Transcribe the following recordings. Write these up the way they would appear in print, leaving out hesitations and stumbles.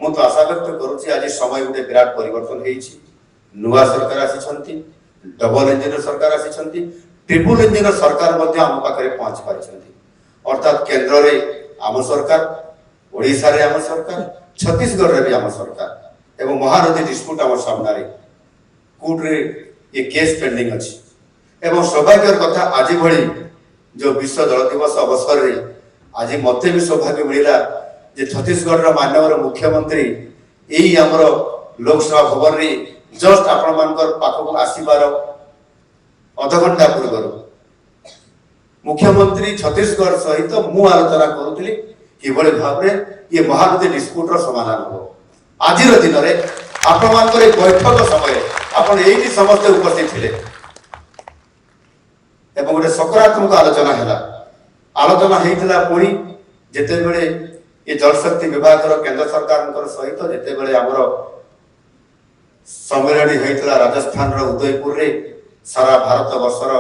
मु तो आशा व्यक्त करुच्ची आज समय गोटे विराट परिवर्तन होती नुआ सरकार आसी डबल इंजिन सरकार आसी ट्रिपल इंजिन सरकार आम पाखे पहुंची पारी अर्थात केंद्र में आम सरकार ओडिशा रे आम सरकार छत्तीसगढ़ रे भी आम सरकार एवं महानदी डिस्प्यूट आम सामने कोर्ट रे ये केस पेंडिंग अच्छी एवं सौभाग्य कथा आज भली जो विश्व जल दिवस अवसर रे आज मत भी सौभाग्य मिला जे छत्तीसगढ़ माननीय मुख्यमंत्री यही आमर लोकसभा भवन रे जस्ट आपण मानकर पाखक आसीबार अध घंटा पूर्व मुख्यमंत्री छत्तीसगढ़ सहित मु आलोचना करुली किभली भाव में ये महानदी डिस्प्यूट रो समाधान हो आज दिन में आपण मानकर बैठक समय आपण यही समस्त उपस्थित थे एवं गोटे सकारात्मक आलोचना है आलोचना होता पुणी जिते बड़े ये जलशक्ति विभाग केंद्र सरकार सहित जिते बड़े आमर सम्मेलन होता राजस्थान उदयपुर रे सारा भारत वर्षर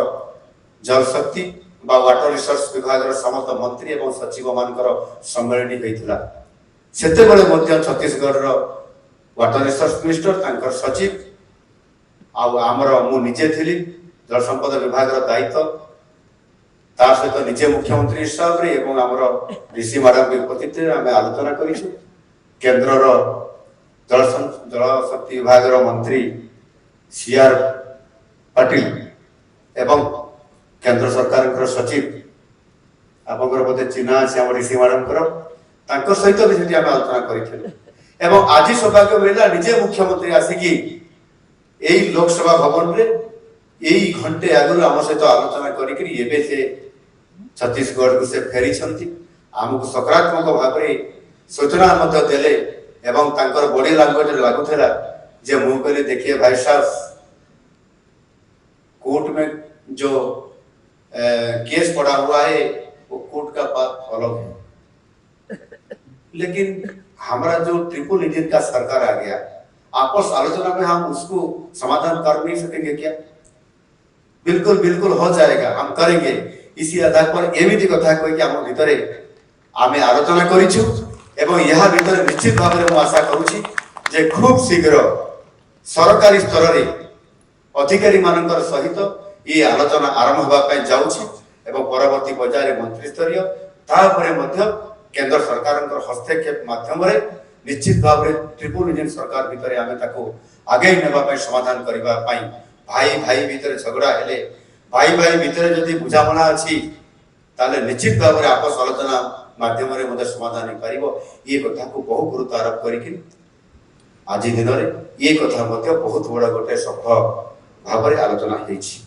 जलशक्ति वाटर रिसोर्स विभाग समस्त मंत्री एवं सचिव मानकर सम्मेलन होता से छत्तीसगढ़ वाटर रिसोर्स मिनिस्टर तांकर सचिव आमर मु निजे थी जल संपद विभाग दायित्व ता सहित निजे मुख्यमंत्री हिसाब रे एवं आमर ऋषि मैडम के उपस्थित आम आलोचना करिछु केंद्र जल शक्ति विभाग मंत्री सीआर पाटिल एवं केंद्र सरकार सचिव आपंकर बोधे चिन्ह अच्छे आम ऋषि मैडम सहित भी आम आलोचना करूँ आज सौभाग्य मिला निजे मुख्यमंत्री आसिकी यही लोकसभा भवन रे यही घंटे आगु आम सहित आलोचना करें से छत्तीसगढ़ को से फेरी आमको सकारात्मक भाव में सूचना देले एवं तांकर बॉडी लैंग्वेज लगुला जे मु कहले देखिए भाई साहब कोर्ट में जो केस पड़ा हुआ है वो कोर्ट का बात अलग है लेकिन हमारा जो ट्रिपल इंजिन का सरकार आ गया आपस आलोचना में हम उसको समाधान कर नहीं सकेंगे क्या? बिल्कुल बिल्कुल हो जाएगा, हम करेंगे। इसी आधार पर एमिति कथा कहि हम भितरे आमे आलोचना करिछु एवं यह भितरे निश्चित भाव में आशा करूछि जे खूब शीघ्र सरकारी स्तर रे अधिकारी मानकर सहित ये आलोचना आरंभ होबा पय जाउछि एवं परवर्ती पर्याय मंत्री स्तरीय तापरे मध्य केंद्र सरकार हस्तक्षेप माध्यम रे निश्चित भाव में ट्रिपल इंजिन सरकार भितर आमे ताको आगे नेबा पय समाधान करबा पय भाई भाई भितर झगड़ा हेले भाई भाई भितर जदि बुझामणा अछि ताले निश्चित भाव में आपस आलोचना माध्यम रे मध्य समाधान करिवो ये कथा को बहुत गुरुत्व आरोप करिकि आज दिन रे ये कथा मध्य बहुत बड़ा गोटे सफल भाव में आलोचना होइछि।